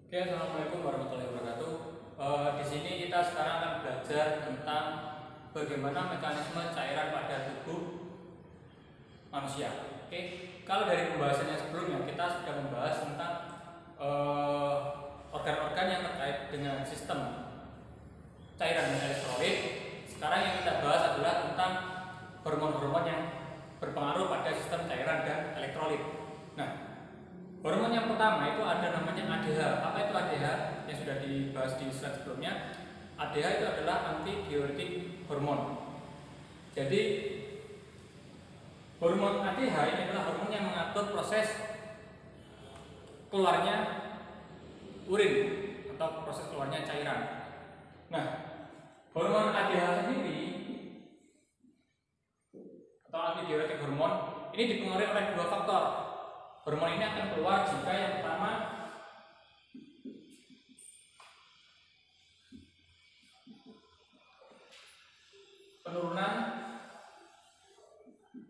Oke, assalamualaikum warahmatullahi wabarakatuh. Di sini kita sekarang akan belajar tentang bagaimana mekanisme cairan pada tubuh manusia. Oke, kalau dari pembahasannya sebelumnya kita sudah membahas tentang organ-organ yang terkait dengan sistem cairan dan elektrolit. Sekarang yang kita bahas adalah tentang hormon-hormon yang berpengaruh pada sistem cairan dan elektrolit. Nah, hormon yang pertama itu ada namanya ADH. Apa itu ADH? Yang sudah dibahas di slide sebelumnya. ADH itu adalah antidiuretik hormon. Jadi hormon ADH ini adalah hormon yang mengatur proses keluarnya urin atau proses keluarnya cairan. Nah, hormon ADH sendiri atau antidiuretik hormon ini dipengaruhi oleh dua faktor. Hormon ini akan keluar jika yang pertama penurunan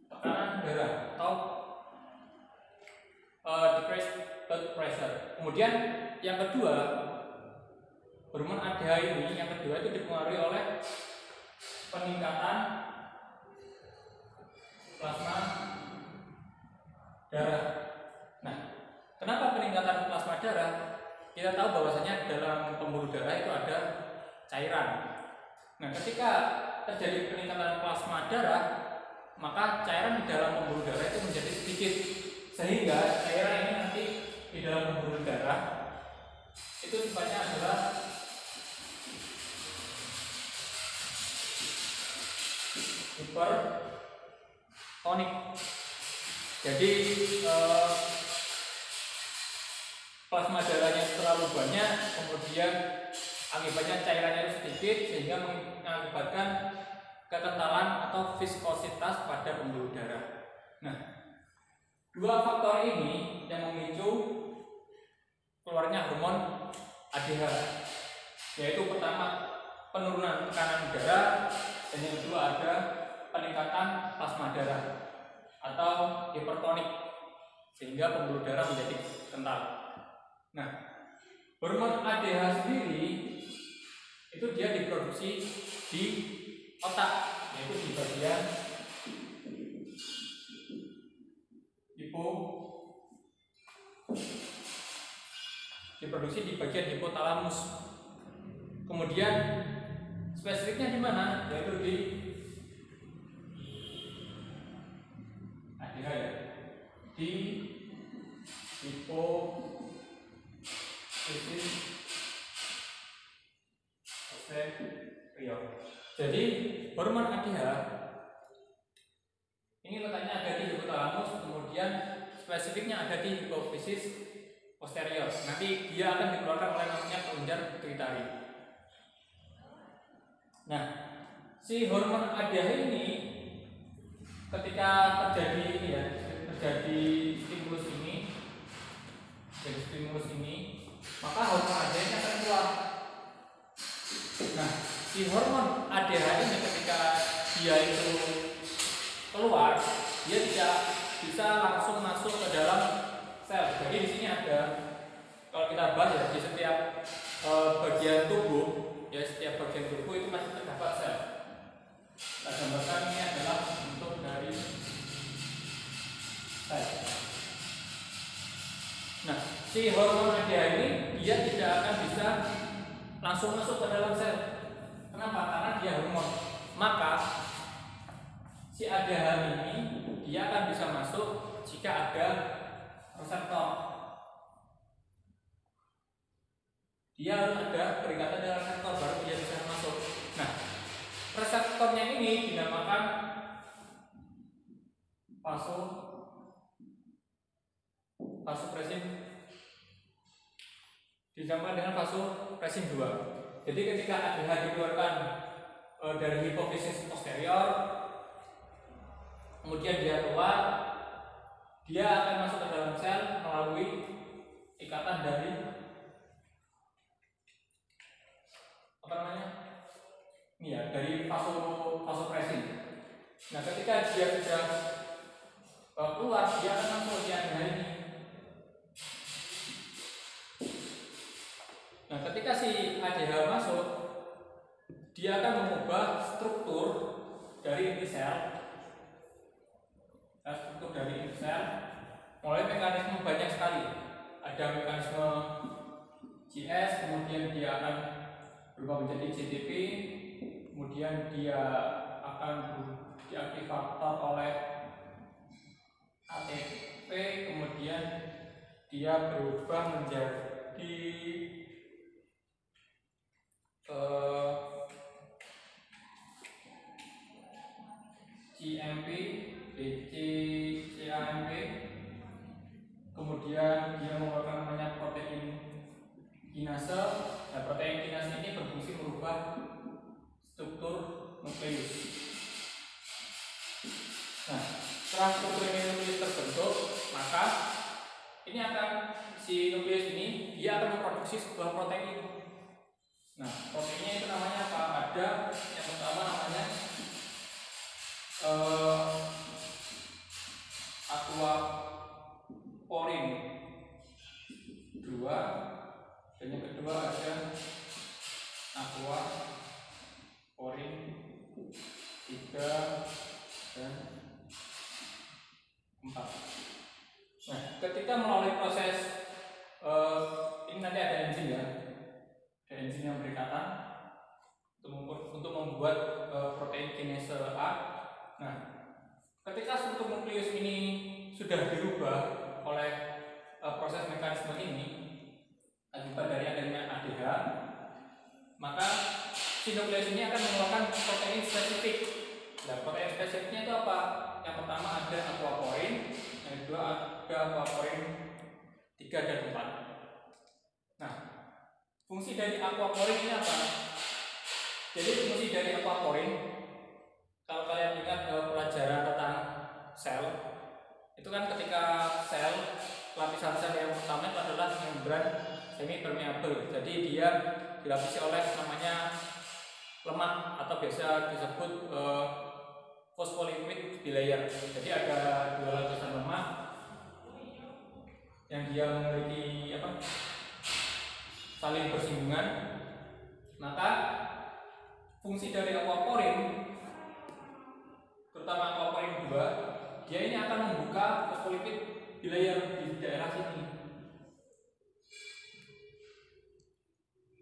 tekanan darah atau decreased blood pressure. Kemudian yang kedua, hormon ADH ini yang kedua itu dipengaruhi oleh peningkatan plasma darah. Nah, kenapa peningkatan plasma darah? Kita tahu bahwasanya dalam pembuluh darah itu ada cairan. Nah, ketika terjadi peningkatan plasma darah, maka cairan di dalam pembuluh darah itu menjadi sedikit, sehingga cairan ini nanti di dalam pembuluh darah itu sifatnya adalah hipertonik. Jadi plasma darahnya terlalu banyak, kemudian akibatnya cairannya itu sedikit, sehingga mengakibatkan kekentalan atau viskositas pada pembuluh darah. Nah, dua faktor ini yang memicu keluarnya hormon ADH, yaitu pertama penurunan tekanan darah, dan yang kedua ada peningkatan plasma darah atau hipertonik, sehingga pembuluh darah menjadi kental. Nah, hormon ADH sendiri itu dia diproduksi di otak, yaitu di bagian diproduksi di bagian hipotalamus. Kemudian spesifiknya di mana? Yaitu di ADH ya, di hipofisis posterior. Jadi hormon ADH ini letaknya ada di hipotalamus, kemudian spesifiknya ada di hipofisis posterior. Nanti dia akan dikeluarkan oleh namanya kelenjar pituitari. Nah, si hormon ADH ini ketika terjadi stimulus ini, maka hormon ADH ini akan keluar. Nah, si hormon ADH ini ketika dia itu keluar, dia tidak bisa langsung masuk ke dalam sel. Jadi di sini ada, kalau kita bahas ya, di setiap bagian tubuh, ya setiap bagian tubuh itu masih terdapat sel. Kita gambarkan ini adalah bentuk dari sel. Nah, si hormon ADH ini dia tidak akan bisa langsung masuk ke dalam sel. Kenapa? Karena dia hormon. Maka si ADH ini dia akan bisa masuk jika ada reseptor. Dia harus ada berikatan dengan reseptor baru dia bisa masuk. Nah, reseptornya ini dinamakan vasopressin. Dinamakan dengan vasopressin 2. Jadi ketika ADH dikeluarkan dari hipofisis posterior, kemudian dia keluar, dia akan masuk ke dalam sel melalui ikatan dari dari vasopressin. Nah, ketika dia sudah keluar, dia akan masuk di ADH ini. ADH masuk, dia akan mengubah struktur dari inti sel. Struktur dari inti sel mulai mekanisme banyak sekali. Ada mekanisme GS, kemudian dia akan berubah menjadi GTP, kemudian dia akan diaktivator oleh ATP, kemudian dia berubah menjadi GMP, BC, CAMP, kemudian dia mengeluarkan namanya protein kinase. Nah, protein kinase ini berfungsi merubah struktur nukleus. Nah, setelah struktur nukleus terbentuk, maka ini akan si nukleus ini dia akan memproduksi sebuah protein. Nah, proteinnya itu namanya apa? Ada yang pertama namanya aquaporin 2, dan yang kedua ada aquaporin 3 dan 4. Nah, ketika melalui proses ini nanti ada enzim ya, ada enzim yang berikatan untuk membuat protein kinase A. Nah, ketika struktur nukleus ini sudah dirubah oleh proses mekanisme ini akibat dari adanya ADH, maka si nukleus ini akan mengeluarkan protein spesifik. Nah, protein spesifiknya itu apa? Yang pertama ada aquaporin, yang kedua ada aquaporin 3 dan 4. Nah, fungsi dari aquaporin ini apa? Jadi fungsi dari aquaporin, kalau kalian ingat pelajaran tentang sel, itu kan ketika sel, lapisan sel yang pertama itu adalah membran semi permeable. Jadi dia dilapisi oleh namanya lemak atau biasa disebut phospholipid bilayer. Jadi ada 2 lapisan lemak yang dia memiliki saling bersinggungan. Maka fungsi dari aquaporin, terutama aquaporin 2, dia ini akan membuka phospholipid bilayer di daerah sini.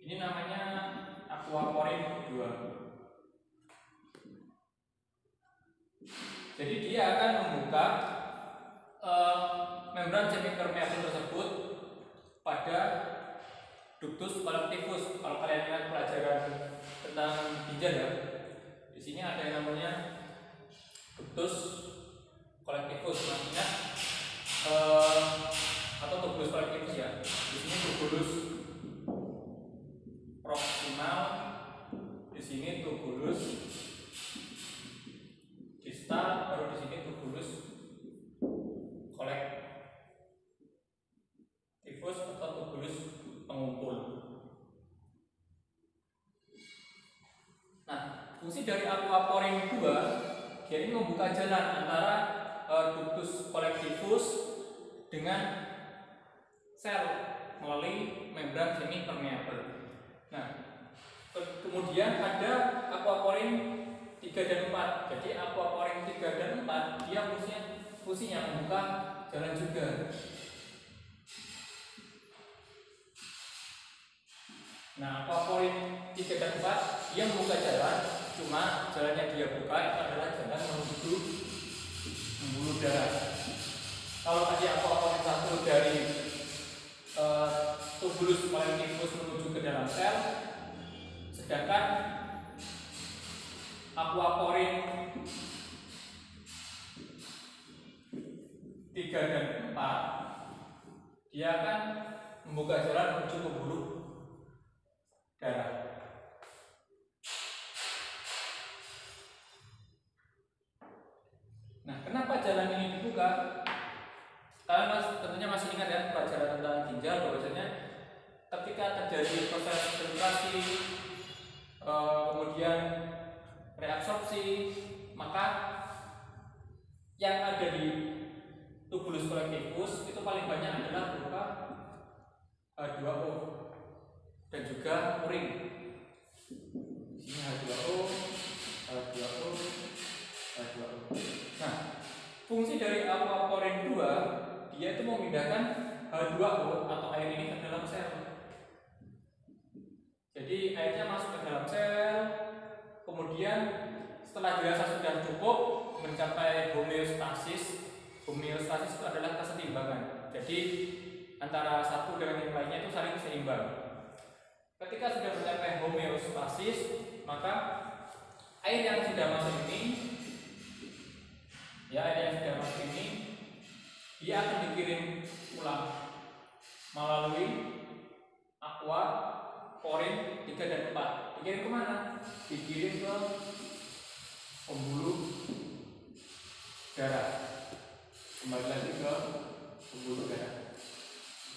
Ini namanya aquaporin 2. Jadi dia akan membuka membran semipermeable tersebut pada ductus colectivus. Kalau kalian ingat pelajaran tentang ginjal ya, di sini ada yang namanya ductus colectivus, maksudnya atau tubulus colectivus ya. Di sini tubulus proximal, di sini tubulus distal, baru di sini tubulus colectivus atau tubulus pengumpul. Nah, fungsi dari aquaporin 2, dia ini membuka jalan antara ductus collectivus dengan sel melalui membran semi permeable. Nah, kemudian ada aquaporin 3 dan 4. Jadi aquaporin 3 dan 4 dia fungsinya membuka jalan juga. Nah, aquaporin 3 dan 4 dia membuka jalan, cuma jalannya dia buka itu adalah jalan menuju pembuluh darah. Kalau tadi aquaporin 1 dari tubulus colectivus menuju ke dalam sel, sedangkan aquaporin 3 dan 4 dia akan membuka jalan menuju pembuluh darah. Nah, kenapa jalan ini dibuka? Kalian tentunya masih ingat ya pelajaran tentang ginjal, bahwasanya ketika terjadi proses filtrasi, kemudian reabsorpsi, maka yang ada di tubulus colectivus itu paling banyak adalah berupa H2O dan juga juga urin. Di sini H2O, H2O, H2O. Nah, fungsi dari aquaporin 2, dia itu memindahkan H2O atau air ini ke dalam sel. Jadi airnya masuk ke dalam sel, kemudian setelah dirasa sudah cukup mencapai homeostasis. Homeostasis itu adalah keseimbangan. Jadi antara satu dengan yang lainnya itu saling seimbang. Ketika sudah mencapai homeostasis, maka air yang sudah masuk ini, dia akan dikirim pulang melalui aquaporin 3 dan 4. Dikirim kemana? Dikirim ke pembuluh darah. Kembali lagi ke pembuluh darah.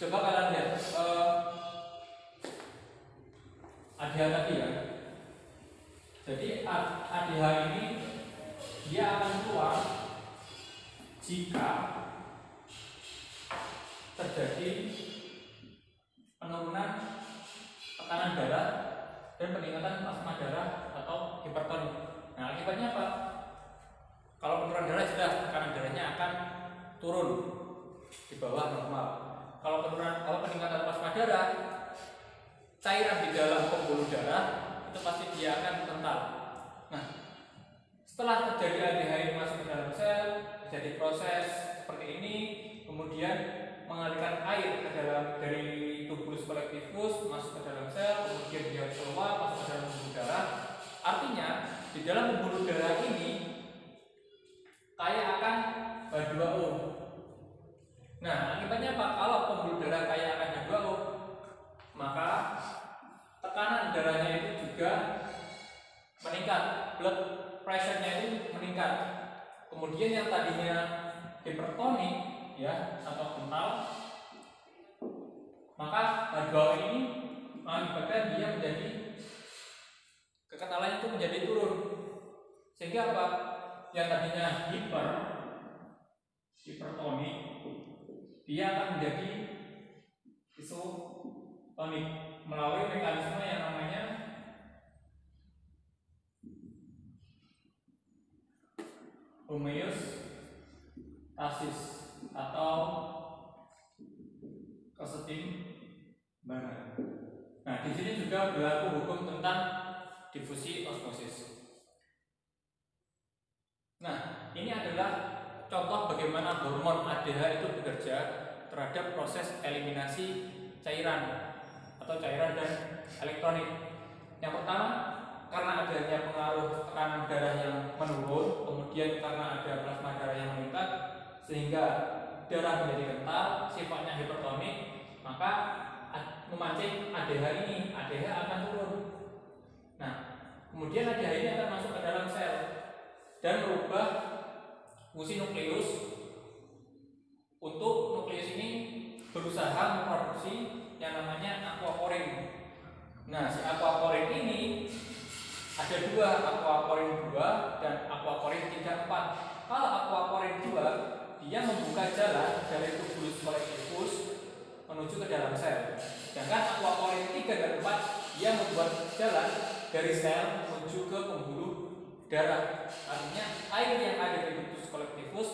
Coba kalian lihat ADH tadi ya. Jadi ADH ini dia akan keluar jika terjadi penurunan tekanan darah dan peningkatan plasma darah atau hipertoni. Nah, akibatnya apa? Kalau penurunan darah jelas tekanan darahnya akan turun di bawah normal. Kalau peningkatan plasma darah, cairan di dalam pembuluh darah itu pasti dia akan kental. Nah, setelah terjadi ADH ini masuk ke dalam sel, terjadi proses seperti ini, kemudian mengalirkan air ke dalam dari tubulus kolektifus masuk ke dalam sel, kemudian dia keluar masuk ke dalam pembuluh darah. Artinya di dalam pembuluh darah ini kaya akan H2O. Nah, akibatnya apa? Kalau pembuluh darah kaya akan H2O, maka tekanan darahnya itu juga meningkat, blood pressure-nya itu meningkat. Kemudian yang tadinya hipertonik ya atau kental, maka H2O ini mengakibatkan dia menjadi kekentalan itu menjadi turun. Sehingga apa? Yang tadinya hipertonik, dia akan menjadi isotonik melalui mekanisme yang namanya homeostasis atau keseimbangan. Nah, di sini juga berlaku hukum tentang difusi osmosis. Nah, ini adalah contoh bagaimana hormon ADH itu bekerja terhadap proses eliminasi cairan atau cairan dan elektronik. Yang pertama, karena adanya pengaruh tekanan darah yang menurun, kemudian karena ada plasma darah yang meningkat, sehingga darah menjadi kental, sifatnya hipertonik, maka memancing ADH ini, ADH akan turun. Nah, kemudian ADH ini akan masuk ke dalam sel dan merubah fungsi nukleus. Untuk nukleus ini berusaha memproduksi yang namanya aquaporin. Nah, si aquaporin ini ada dua, aquaporin 2 dan aquaporin 3, 4. Kalau aquaporin 2 dia membuka jalan dari tubulus kolektifus menuju ke dalam sel. Sedangkan aquaporin 3 dan 4 dia membuat jalan dari sel menuju ke pembuluh darah. Artinya air yang ada di tubulus kolektifus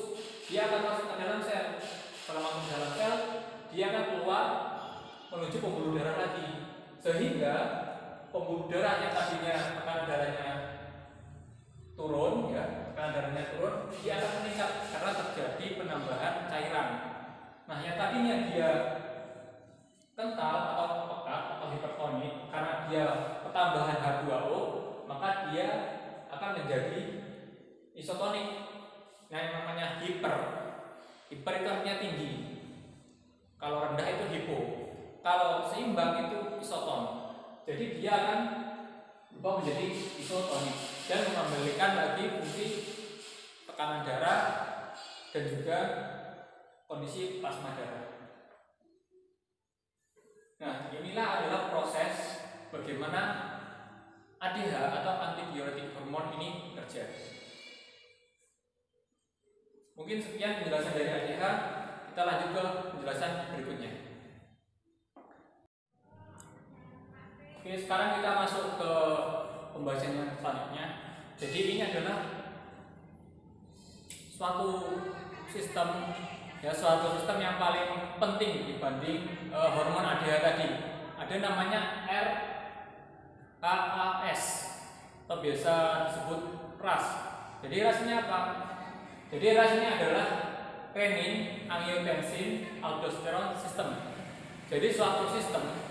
dia akan masuk ke dalam sel. Setelah masuk ke dalam sel, dia akan keluar menuju pembuluh darah lagi. Sehingga pembuluh darah yang tadinya tekanan darahnya turun, ya, tekanan darahnya turun, dia akan meningkat karena terjadi penambahan cairan. Nah, yang tadinya dia kental atau pekat atau hipertonik karena dia pertambahan H2O, maka dia akan menjadi isotonik. Nah, yang namanya hiper itu artinya tinggi. Kalau rendah itu hipo. Kalau seimbang itu isoton. Jadi dia akan berubah menjadi isotonik dan mengembalikan lagi fungsi tekanan darah dan juga kondisi plasma darah. Nah, inilah adalah proses bagaimana ADH atau antidiuretik hormon ini bekerja. Mungkin sekian penjelasan dari ADH. Kita lanjut ke penjelasan berikutnya. Oke, sekarang kita masuk ke pembahasan yang selanjutnya. Jadi ini adalah suatu sistem yang paling penting dibanding hormon ADH tadi. Ada namanya RAAS atau biasa disebut RAS. Jadi RAS ini apa? Jadi RAS ini adalah renin, angiotensin, aldosteron system. Jadi suatu sistem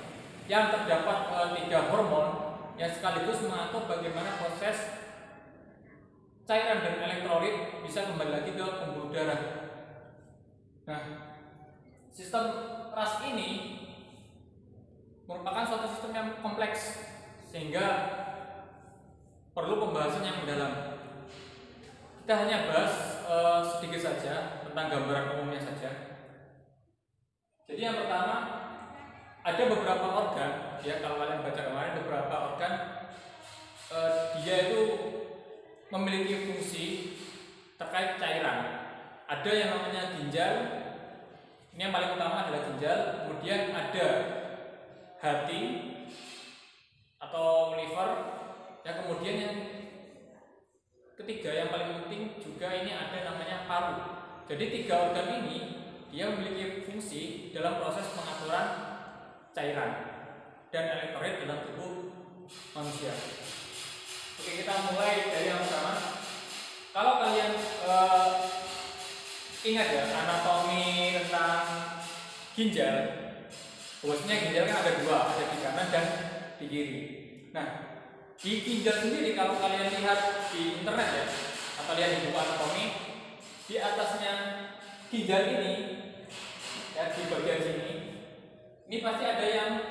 yang terdapat 3 hormon yang sekaligus mengatur bagaimana proses cairan dan elektrolit bisa kembali lagi ke pembuluh darah. Nah, sistem RAS ini merupakan suatu sistem yang kompleks sehingga perlu pembahasan yang mendalam. Kita hanya bahas sedikit saja tentang gambaran umumnya saja. Jadi yang pertama, ada beberapa organ, ya kalau kalian baca kemarin beberapa organ dia itu memiliki fungsi terkait cairan. Ada yang namanya ginjal, ini yang paling utama adalah ginjal. Kemudian ada hati atau liver, ya kemudian yang ketiga yang paling penting juga ini ada namanya paru. Jadi 3 organ ini dia memiliki fungsi dalam proses pengaturan cairan dan elektrolit dalam tubuh manusia. Oke, kita mulai dari yang pertama. Kalau kalian ingat ya anatomi tentang ginjal, bahwasanya ginjal kan ada 2, ada di kanan dan di kiri. Nah, di ginjal sendiri kalau kalian lihat di internet ya, atau lihat di buku anatomi, di atasnya ginjal ini, ya di bagian sini, ini pasti ada yang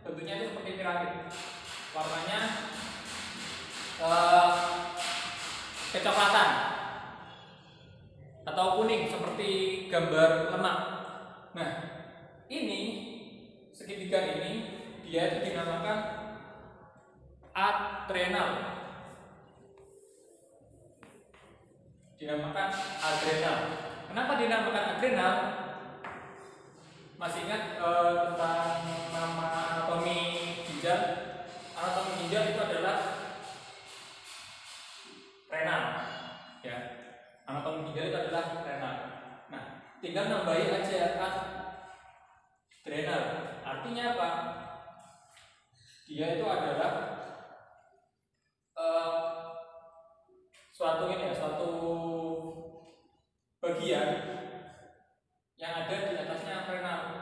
bentuknya itu seperti piramid, warnanya kecoklatan atau kuning seperti gambar lemak. Nah, ini segitiga ini dia itu dinamakan adrenal. Dinamakan adrenal. Kenapa dinamakan adrenal? Masih ingat tentang nama anatomi ginjal? Anatomi ginjal itu adalah renal, ya. Anatomi ginjal itu adalah renal. Nah, tinggal nambahin aja adrenal. Artinya apa? Dia itu adalah suatu bagian yang ada di atasnya renal.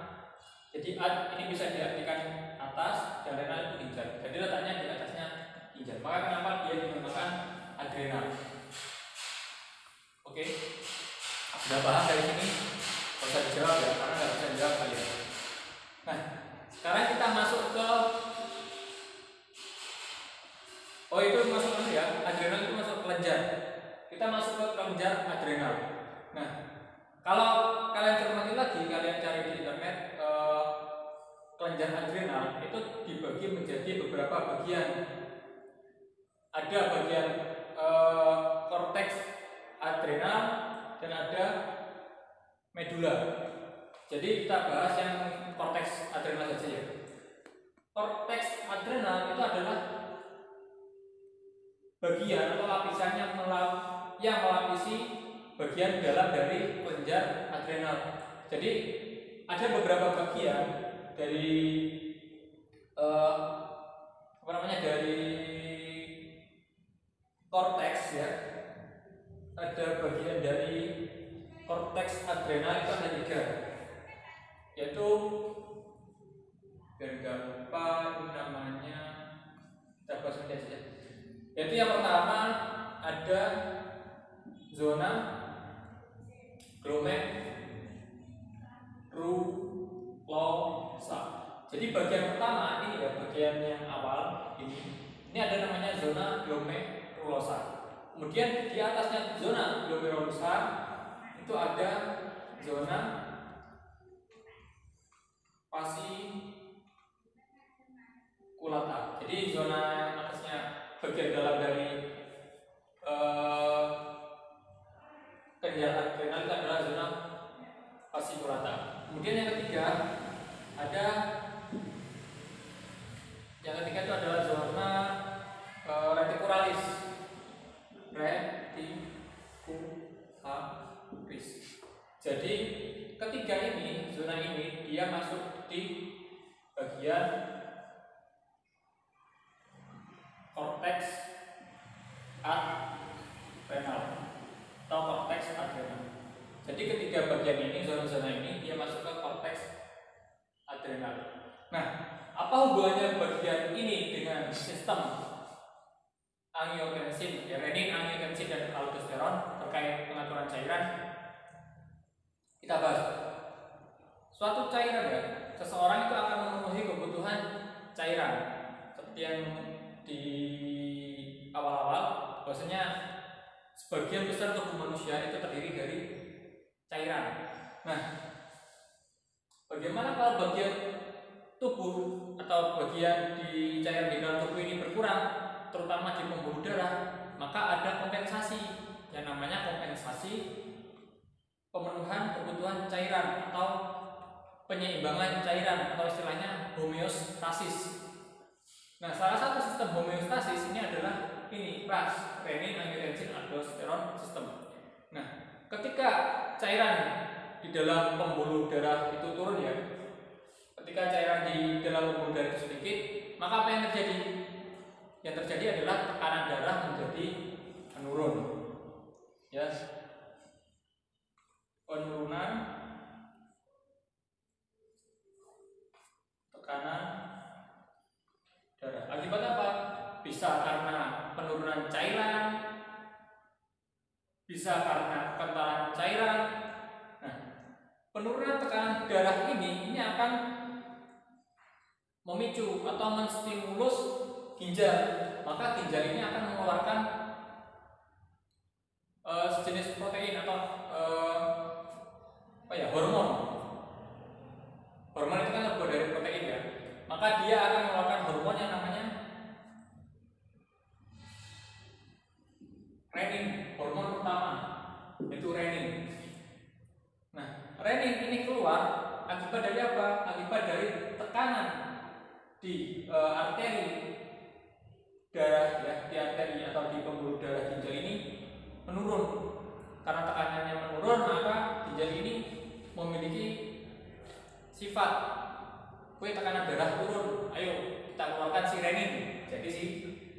Jadi ini bisa diartikan atas dan renal itu ginjal. Jadi letaknya di atasnya ginjal. Maka kenapa dia dinamakan adrenal? Oke, sudah paham dari sini? Tidak usah dijawab ya, karena nggak bisa dijawab kalian. Nah, sekarang kita masuk ke itu masuk ya, adrenal itu masuk kelenjar. Kita masuk ke kelenjar adrenal. Nah, kalau kalian cermati lagi, kalian cari di internet kelenjar adrenal itu dibagi menjadi beberapa bagian. Ada bagian korteks adrenal dan ada medula. Jadi kita bahas yang korteks adrenal saja ya. Korteks adrenal itu adalah bagian atau lapisan yang melapisi bagian dalam dari kelenjar adrenal. Jadi ada beberapa bagian dari dari korteks ya. Ada bagian dari korteks adrenal itu ada 3, yaitu biar gampang namanya kita bahas saja. Yaitu yang pertama ada zona glomerulosa. Jadi bagian pertama ini ya, bagian yang awal ini ada namanya zona glomerulosa. Kemudian di atasnya zona glomerulosa itu ada zona fasciculata. Jadi zona atasnya bagian dalam dari kelenjar adrenal itu adalah zona fasciculata. Kemudian yang ketiga bagian korteks adrenal atau korteks adrenal. Jadi ketiga bagian ini, zona-zona ini dia masuk ke korteks adrenal. Nah, apa hubungannya bagian ini dengan sistem angiotensin, renin, angiotensin dan aldosteron terkait pengaturan cairan? Kita bahas. Suatu cairan ya, seseorang itu akan memenuhi kebutuhan cairan seperti yang di awal-awal, bahwasanya sebagian besar tubuh manusia itu terdiri dari cairan. Nah, bagaimana kalau bagian tubuh atau bagian di cairan di dalam tubuh ini berkurang, terutama di pembuluh darah? Maka ada kompensasi yang namanya kompensasi pemenuhan kebutuhan cairan atau penyeimbangan cairan atau istilahnya homeostasis. Nah, salah satu sistem homeostasis ini adalah ini RAS, renin, angiotensin, aldosteron sistem. Nah, ketika cairan di dalam pembuluh darah itu turun ya, ketika cairan di dalam pembuluh darah itu sedikit, maka apa yang terjadi? Yang terjadi adalah tekanan darah menjadi menurun. Ya, penurunan tekanan darah. Akibat apa? Bisa karena penurunan cairan, bisa karena kekentalan cairan. Nah, penurunan tekanan darah ini akan memicu atau menstimulus ginjal. Maka ginjal ini akan mengeluarkan sejenis protein atau hormon. Hormon itu kan terbuat dari protein ya. Maka dia akan mengeluarkan hormon yang namanya renin, hormon pertama yaitu renin. Nah, renin ini keluar akibat dari apa? Akibat dari tekanan di arteri darah ya, di arteri atau di pembuluh darah ginjal ini menurun. Karena tekanannya menurun, maka ginjal ini memiliki sifat, tekanan darah turun, ayo kita keluarkan si renin. Jadi si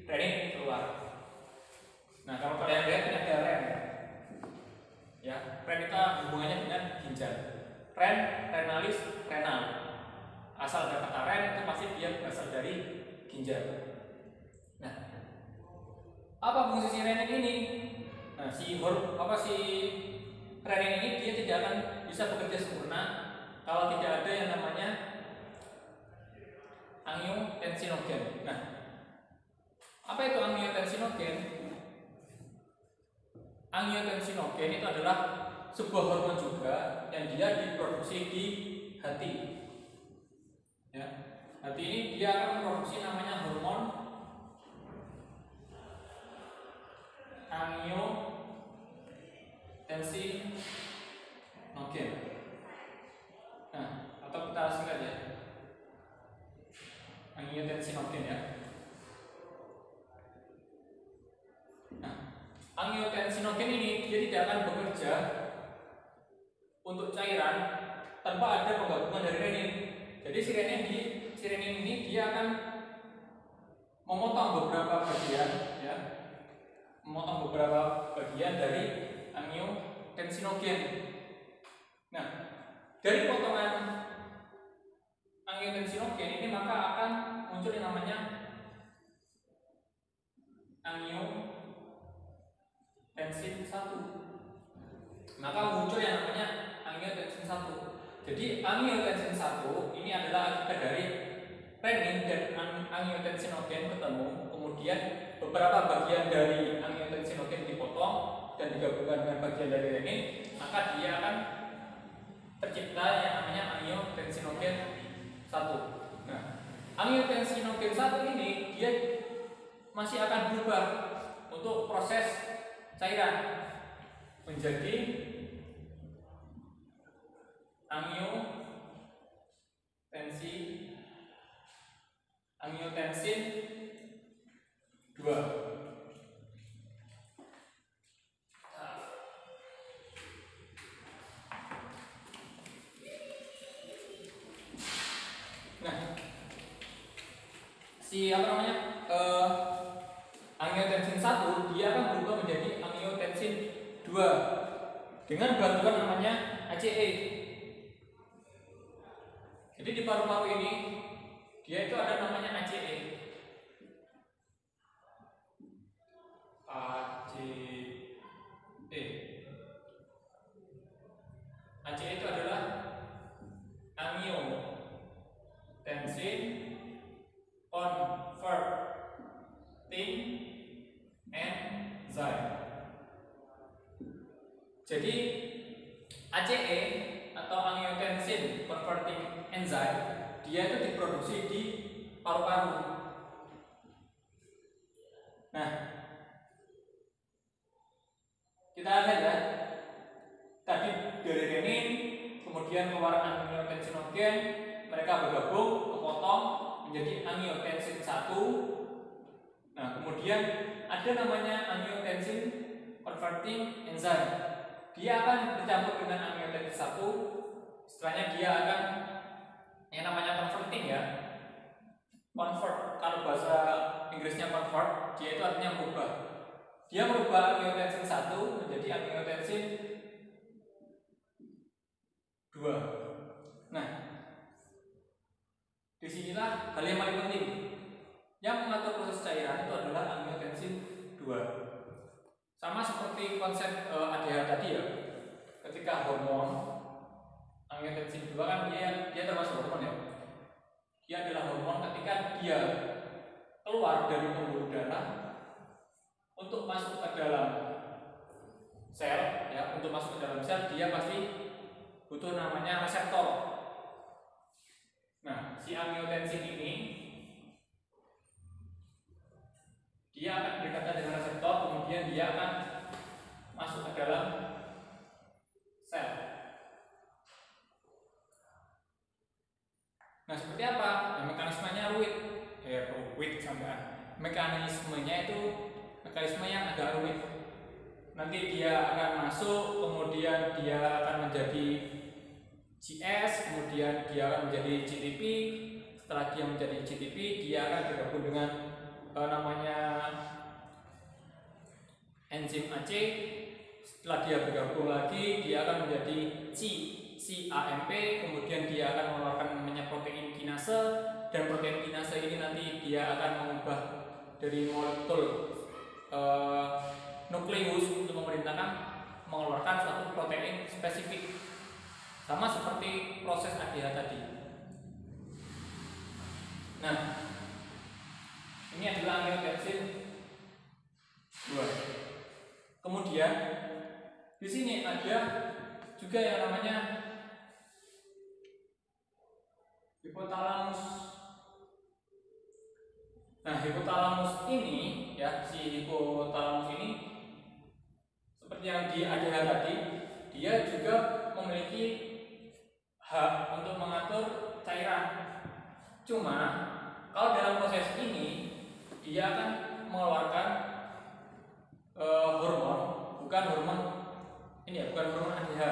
renin keluar. Nah, kalau kalian lihat ini ada ren, ya, ren itu hubungannya dengan ginjal. Ren, renalis, renal. Asal ada kata ren itu pasti dia berasal dari ginjal. Nah, apa fungsi si renin ini? Nah, si renin ini dia tidak akan bisa bekerja sempurna kalau tidak ada yang namanya angiotensinogen. Nah, apa itu angiotensinogen? Angiotensinogen itu adalah sebuah hormon juga yang dia diproduksi di hati. Ya, hati ini dia akan memproduksi namanya hormon angiotensinogen. Nah, atau kita singkat ya, angiotensinogen ya. Nah, angiotensinogen ini dia tidak akan bekerja untuk cairan tanpa ada penggabungan dari renin. Jadi si renin ini dia akan memotong beberapa bagian ya, memotong beberapa bagian dari angiotensinogen. Nah, dari potongan angiotensinogen ini maka akan muncul yang namanya angiotensin 1. Maka muncul yang namanya angiotensin 1. Jadi angiotensin 1 ini adalah akibat dari renin dan angiotensinogen bertemu, kemudian beberapa bagian dari angiotensinogen dipotong dan digabungkan dengan bagian dari renin, maka dia akan tercipta yang namanya angiotensinogen 1. Nah, angiotensinogen 1 ini dia masih akan berubah untuk proses cairan menjadi angiotensin 2. Nah, si apa namanya angiotensin 1 dia akan berubah menjadi angiotensin 2 dengan bantuan namanya ACE. Jadi di paru-paru ini dia itu ada namanya ACE. ACE itu adalah angiotensin converting enzyme. Jadi ACE atau angiotensin converting enzyme dia itu diproduksi di paru-paru. Nah, kita lihat ya. Tadi dari renin, kemudian keluar angiotensinogen, mereka bergabung, kepotong menjadi angiotensin 1. Nah, kemudian ada namanya angiotensin converting enzyme. Dia akan bercampur dengan angiotensin 1. Setelahnya dia akan yang namanya converting ya. Convert, kalau bahasa Inggrisnya convert, dia itu artinya merubah. Dia merubah angiotensin 1 menjadi angiotensin 2. Nah, disinilah hal yang paling penting. Yang mengatur proses cairan itu adalah angiotensin 2. Sama seperti konsep ADH tadi ya. Ketika hormon angiotensin 2 kan dia termasuk hormon ya. Dia adalah hormon ketika dia keluar dari pembuluh darah untuk masuk ke dalam sel ya, untuk masuk ke dalam sel dia pasti butuh namanya reseptor. Nah, si angiotensin ini dia akan berdekatan dengan reseptor, kemudian dia akan masuk ke dalam sel. Nah, seperti apa? Ya, mekanismenya rumit sampai. Mekanismenya itu mekanisme yang agak rumit. Nanti dia akan masuk, kemudian dia akan menjadi GS, kemudian dia akan menjadi GTP. Setelah dia menjadi GTP, dia akan bergabung dengan namanya enzim AC. Setelah dia bergabung lagi, dia akan menjadi CAMP, kemudian dia akan mengeluarkan namanya protein kinase, dan protein kinase ini nanti dia akan mengubah dari molekul nukleus untuk memerintahkan mengeluarkan suatu protein spesifik. Sama seperti proses ADH tadi. Nah, ini adalah angiotensin 2. Kemudian di sini ada juga yang namanya hipotalamus. Nah, hipotalamus ini ya, si hipotalamus ini seperti yang di ADH tadi, dia juga memiliki hak untuk mengatur cairan. Cuma kalau dalam proses ini dia akan mengeluarkan hormon, bukan hormon ini ya, bukan hormon ADH.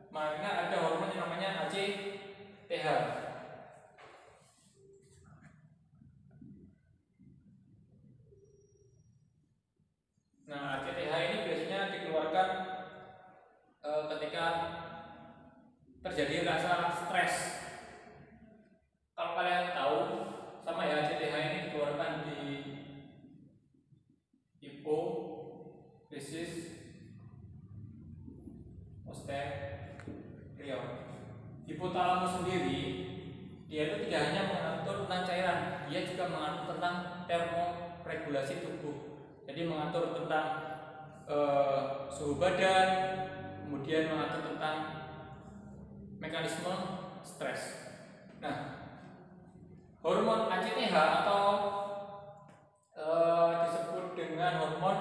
Makanya ada hormon yang namanya ACTH. Nah, ACTH ini biasanya dikeluarkan ketika terjadi rasa stres. Kalau kalian tahu, sama ya, ACTH ini dikeluarkan di hipofisis posterior. Hipotalamus sendiri dia itu tidak hanya mengatur tentang cairan, dia juga mengatur tentang termoregulasi tubuh. Jadi mengatur tentang suhu badan, kemudian mengatur tentang mekanisme stres. Nah, hormon ACTH atau disebut dengan hormon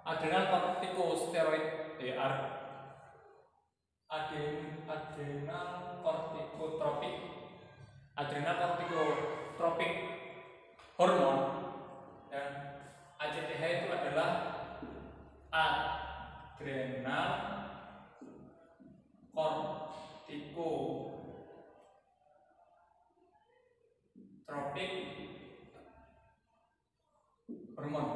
adrenal kortikosteroid, adrenal kortikotropik hormon. Dan ACTH itu adalah adrenal kortikotropik hormon.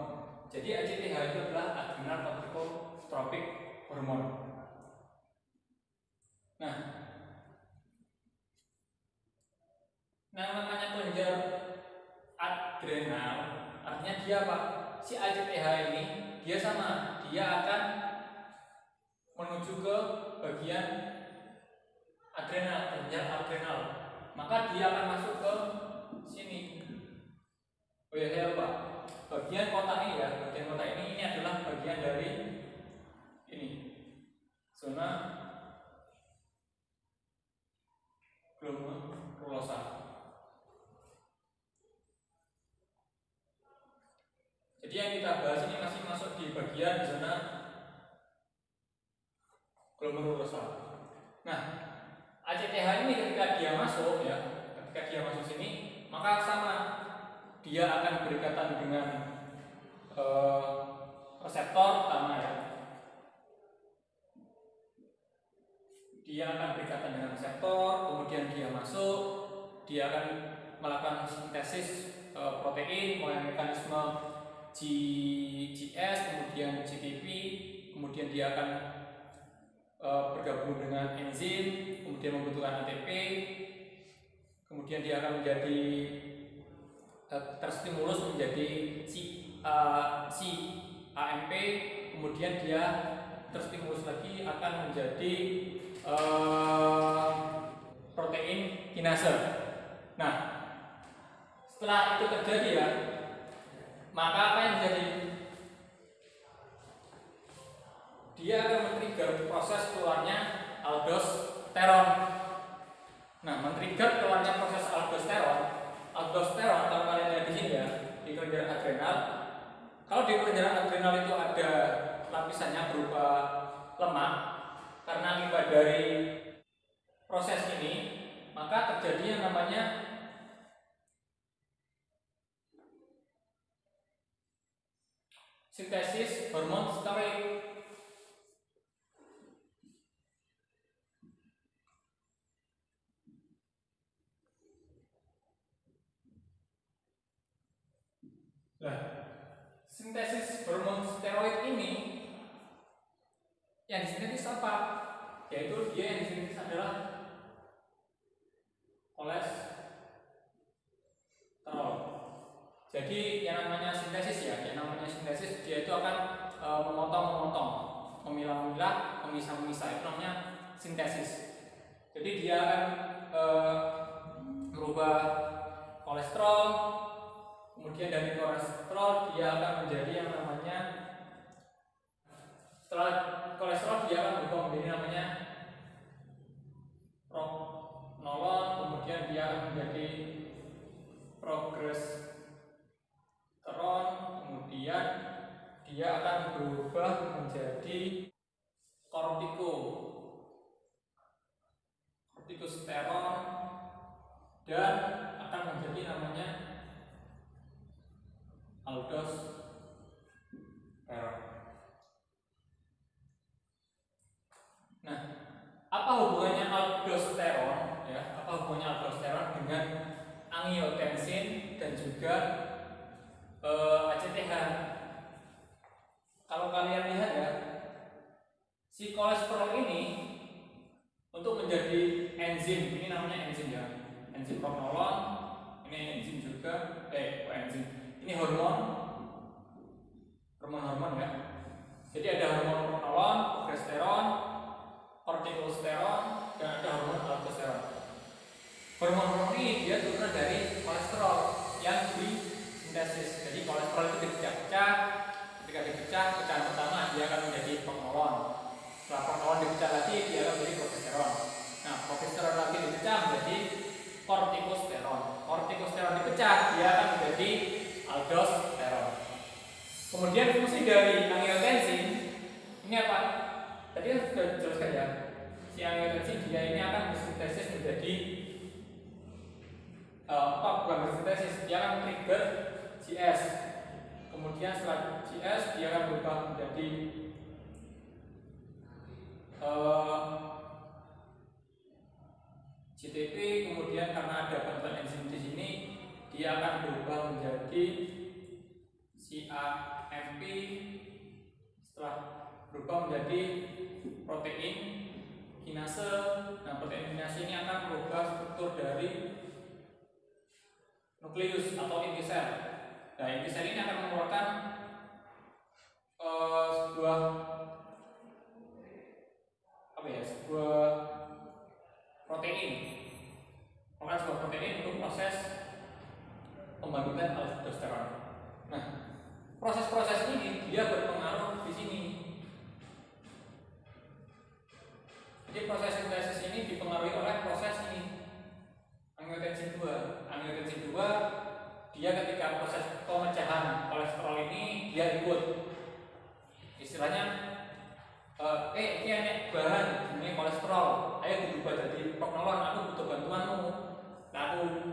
Jadi ACTH itu adalah adrenal corticotropic hormon. Nah, namanya kelenjar adrenal, artinya dia apa? Si ACTH ini dia sama, dia akan menuju ke bagian adrenal, kelenjar adrenal. Maka dia akan masuk ke sini. Oh ya, saya lupa. Bagian kotak ini ya, bagian kotak ini adalah bagian dari ini zona glomerulosa. Jadi yang kita bahas ini masih masuk di bagian zona glomerulosa. Nah, ACTH ini ketika dia masuk ya, ketika dia masuk sini, maka sama, dia akan berikatan dengan reseptor pertama ya. Dia akan berikatan dengan reseptor, kemudian dia masuk, dia akan melakukan sintesis protein melalui mekanisme GS, kemudian GTP, kemudian dia akan bergabung dengan enzim, kemudian membutuhkan ATP, kemudian dia akan menjadi terstimulus menjadi AMP, kemudian dia terstimulus lagi akan menjadi protein kinase. Nah, setelah itu terjadi ya, maka apa yang terjadi? Dia akan men-trigger proses keluarnya aldosteron. Nah, men-trigger keluarnya proses aldosteron. Aldosteron kalau kalian lihat di sini ya, di kelenjar adrenal. Kalau di kelenjar adrenal itu ada lapisannya berupa lemak, karena akibat dari proses ini, maka terjadi yang namanya sintesis hormon steroid. Nah, sintesis hormon steroid ini yang disintesis apa? Yaitu dia yang disintesis adalah kolesterol. Jadi yang namanya sintesis ya, yang namanya sintesis dia itu akan memotong-memotong, memilah-milah, memisah-memisah, itu namanya sintesis. Jadi dia akan merubah kolesterol, kemudian dari kolesterol dia akan menjadi yang namanya, setelah kolesterol dia akan berubah menjadi namanya prognolon, kemudian dia akan menjadi progesteron, kemudian dia akan berubah menjadi kortikosteron dan akan menjadi namanya aldosteron. Nah, apa hubungannya aldosteron ya? Apa hubungannya aldosteron dengan angiotensin dan juga ACTH? Kalau kalian lihat ya, si kolesterol ini untuk menjadi enzim, ini namanya enzim ya, enzim prognolon, ini enzim juga, ini hormon ya. Jadi ada hormon prognolon, progesteron, kortikosteron, dan ada hormon aldosteron. Hormon-hormon ini dia turunan dari kolesterol yang disintesis. Jadi kolesterol itu dipecah-pecah. Ketika dipecah, pecahan pertama dia akan menjadi prognolon. Setelah prognolon dipecah lagi, dia akan menjadi progesteron. Nah, progesteron lagi dipecah menjadi kortikosteron. Kortikosteron dipecah, dia akan menjadi aldosteron. Kemudian fungsi dari angiotensin ini apa? Tadi kan sudah dijelaskan ya. Si angiotensin dia ini akan bersintesis menjadi bukan bersintesis, dia akan trigger GS. Kemudian setelah GS dia akan berubah menjadi GTP. Kemudian karena ada bantuan enzim di sini, dia akan berubah menjadi CA berubah menjadi protein kinase. Nah, protein kinase ini akan merubah struktur dari nukleus atau inti sel. Nah, inti sel ini akan mengeluarkan sebuah protein, sebuah protein untuk proses pembentukan aldosteron. Nah, proses-proses ini dia berpengaruh di sini. Jadi proses sintesis ini dipengaruhi oleh proses ini, angiotensin 2. Angiotensin 2 dia ketika proses pemecahan kolesterol ini dia ikut, istilahnya ini enak bahan ini kolesterol, ayo dirubah jadi prognolon, aku butuh bantuanmu. Nah, aku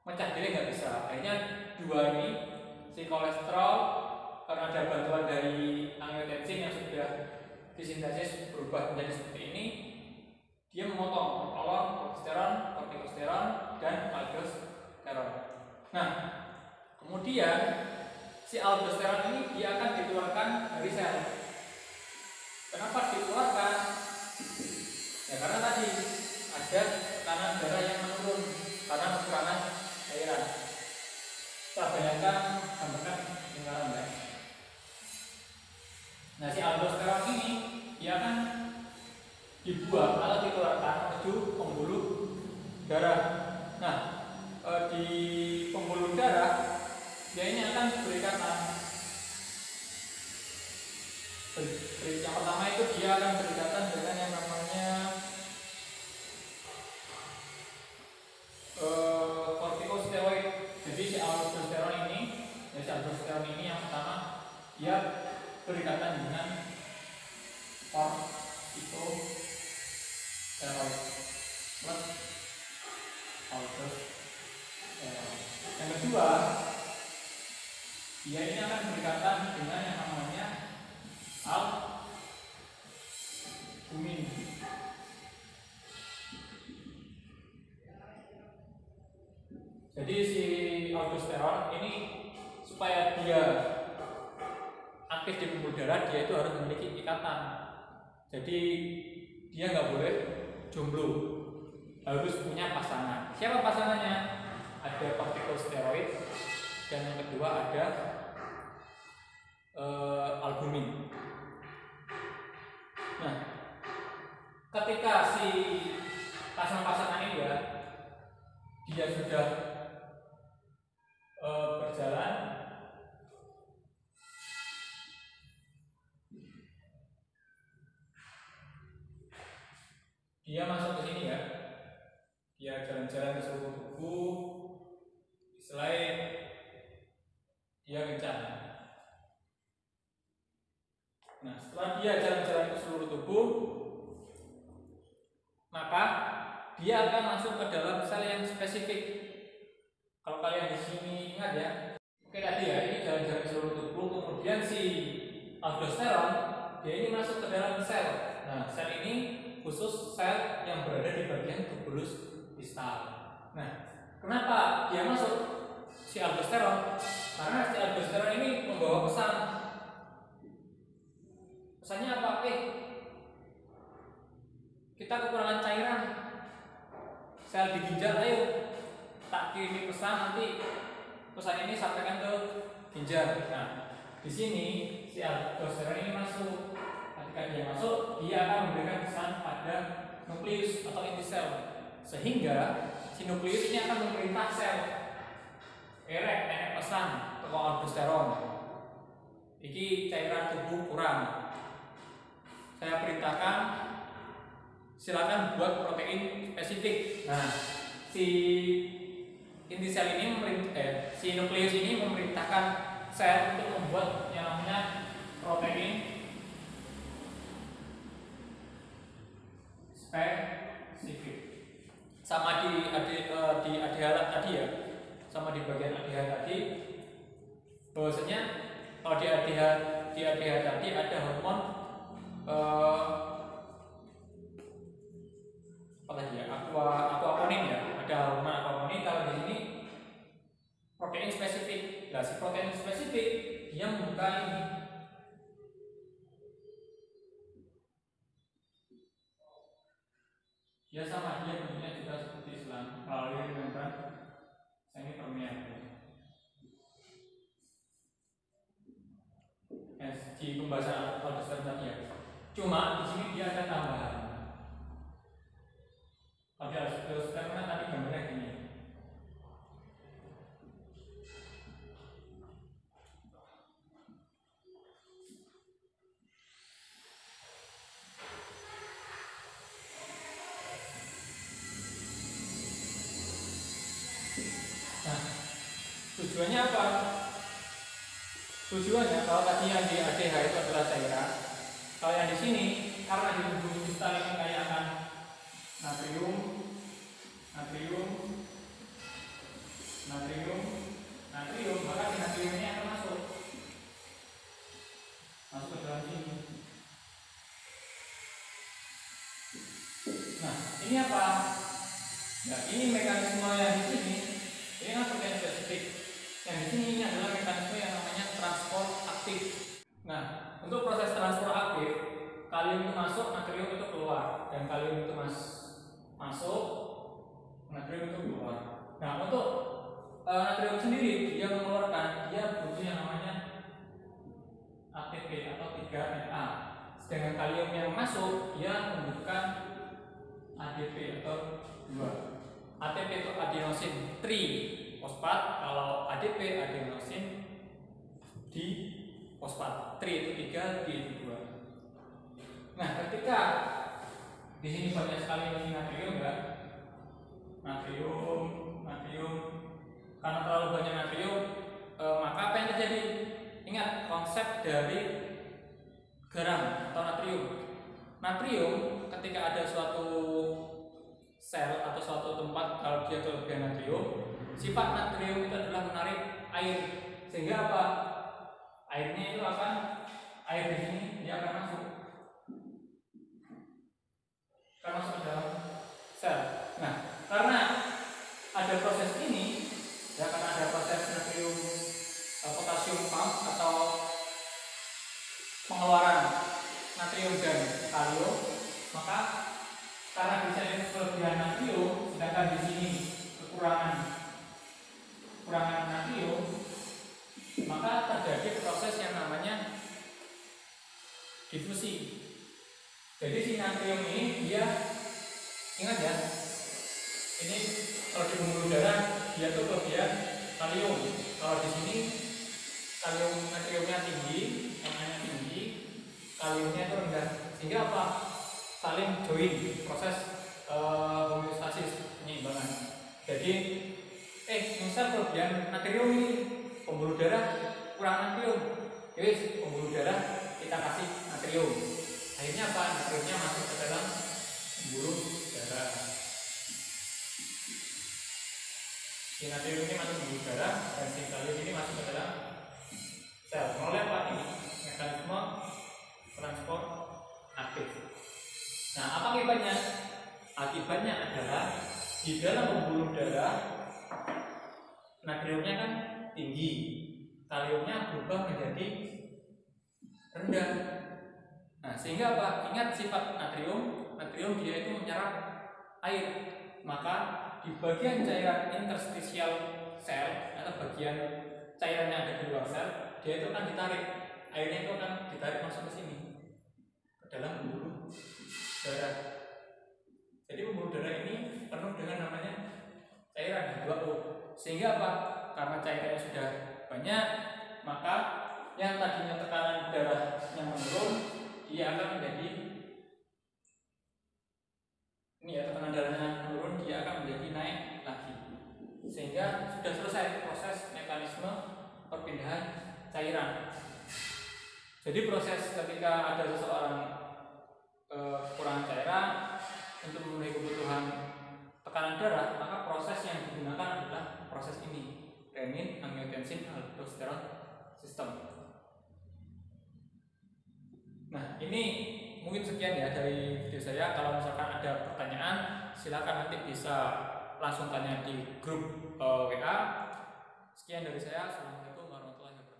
mecah diri nggak bisa, akhirnya dua ini si kolesterol karena ada bantuan dari angiotensin yang sudah disintesis berubah menjadi seperti ini, dia memotong prognolon, progesteron, kortikosteron, dan aldosteron. Nah, kemudian si aldosteron ini dia akan dikeluarkan dari sel. Kenapa dikeluarkan? Ya karena tadi ada tekanan darah yang menurun karena kekurangan cairan. Kita bayangkan gambarkan lingkaran ya. Nah, si aldosteron ini dia akan dibuang atau dikeluarkan menuju pembuluh darah. Nah, di pembuluh darah dia ini akan berikatan. Yang pertama itu dia akan berikatan dengan yang namanya kortikosteroid. Jadi si aldosteron ini yang pertama dia berikatan dengan kortikosteroid plus aldosteron. Yang kedua, dia ini akan berikatan dengan yang namanya albumin. Jadi si aldosteron ini supaya dia aktif di pembuluh darah, dia itu harus memiliki ikatan. Jadi dia nggak boleh jomblo, harus punya pasangan. Siapa pasangannya? Ada kortikosteroid dan yang kedua ada albumin. Nah, ketika si pasangan ini ya dia sudah berjalan, dia masuk ke sini ya, dia jalan-jalan ke seluruh tubuh, selain dia kencang. Nah, setelah dia jalan-jalan ke seluruh tubuh, maka dia akan masuk ke dalam sel yang spesifik. Kalau kalian di sini ingat ya, oke tadi ya, ini jalan-jalan ke seluruh tubuh, kemudian si aldosteron dia ini masuk ke dalam sel. Nah, sel ini khusus sel yang berada di bagian tubulus distal. Nah, kenapa dia masuk si aldosteron? Karena si aldosteron ini membawa pesan. Pesannya apa? Kita kekurangan cairan. Sel di ginjal, ayo tak kirim pesan, nanti pesan ini sampaikan ke ginjal. Nah, di sini si aldosteron ini masuk. Ketika dia masuk, dia akan memberikan pesan pada nukleus atau inti sel, sehingga si nukleus ini akan memerintah sel. Enek pesan ke aldosteron. Iki cairan tubuh kurang. Saya perintahkan silakan buat protein spesifik. Nah, si inti sel ini si nukleus ini memerintahkan sel untuk membuat yang namanya protein spesifik. Sama di ADH tadi ya, sama di bagian ADH tadi, bahwasanya kalau di ADH tadi ada hormon apa tadi ya, aquaponin ya, ada hormon aquaponin. Kalau di sini protein spesifik. Nah, si protein spesifik dia membuka ini Dia sama, dia bentuknya juga seperti selang melalui membran semi permeable. Di pembahasan aldosteron tadi ya. Cuma di sini dia ada tambahan. Kalau di aldosteron tadi gambarnya gini. Tujuannya apa? Tujuannya kalau tadi yang di ADH itu adalah cairan, kalau yang di sini karena di tubuh kristal ini kayak akan natrium, natrium, natrium, natrium, maka si natrium ini akan masuk ke dalam sini. Nah, ini apa? Nah, ini mekanisme yang di sini. Ini kan seperti spesifik. Yang di sini ini adalah mekanisme yang namanya transport aktif. Nah, untuk proses transport aktif, kalium itu masuk, natrium itu keluar, dan kalium itu masuk, natrium itu keluar. Nah, untuk natrium sendiri dia mengeluarkan, dia butuh yang namanya ATP atau 3Na. Sedangkan kalium yang masuk dia membutuhkan ADP atau 2. ATP itu adenosin trifosfat, kalau ADP adenosin difosfat. Tri itu 3, D itu 2. Nah, ketika di sini banyak sekali natrium ya. Natrium, karena terlalu banyak natrium, maka apa yang terjadi? Ingat konsep dari garam atau natrium. Natrium ketika ada suatu sel atau suatu tempat, kalau dia kelebihan natrium, sifat natrium itu adalah menarik air, sehingga apa? Airnya itu akan, air di sini dia akan masuk ke dalam sel. Nah, karena ada proses ini, ya karena ada proses natrium potasium pump atau pengeluaran natrium dan kalium, maka karena di sel ini kelebihan natrium, sedangkan di sini kekurangan natrium, maka terjadi proses yang namanya difusi. Jadi si natrium ini dia, ingat ya, ini kalau di pembuluh darah dia tuh kelebihan kalium. Kalau di sini kalium natriumnya tinggi, Na-nya tinggi, kaliumnya itu rendah, sehingga apa? Saling join proses homeostasis, penyimbangan. Jadi misal kelebihan natrium ini, pembuluh darah kurang natrium, jadi pembuluh darah kita kasih natrium, akhirnya apa? Natriumnya masuk ke dalam pembuluh darah. Si natrium ini masuk ke pembuluh darah dan si kalium ini masuk ke dalam sel. Oleh apa ini? Mekanisme transport aktif. Nah, apa akibatnya? Akibatnya adalah di dalam pembuluh darah natriumnya kan tinggi, kaliumnya berubah menjadi rendah. Nah, sehingga apa? Ingat sifat natrium dia itu menyerap air. Maka di bagian cairan interstisial sel atau bagian cairan yang ada di luar sel, dia itu akan ditarik, airnya itu akan ditarik masuk ke sini, ke dalam pembuluh darah. Jadi pembuluh darah ini penuh dengan namanya cairan H2O. Sehingga apa? Karena cairannya sudah banyak, maka yang tadinya tekanan darahnya menurun, dia akan menjadi tekanan darahnya menurun, dia akan menjadi naik lagi. Sehingga sudah selesai proses mekanisme perpindahan cairan. Jadi proses ketika ada seseorang kekurangan cairan untuk memenuhi kebutuhan tekanan darah, maka proses yang digunakan adalah proses ini, renin angiotensin aldosteron system. Nah, ini mungkin sekian ya dari video saya. Kalau misalkan ada pertanyaan, silakan nanti bisa langsung tanya di grup WA. Sekian dari saya. Assalamualaikum warahmatullahi wabarakatuh.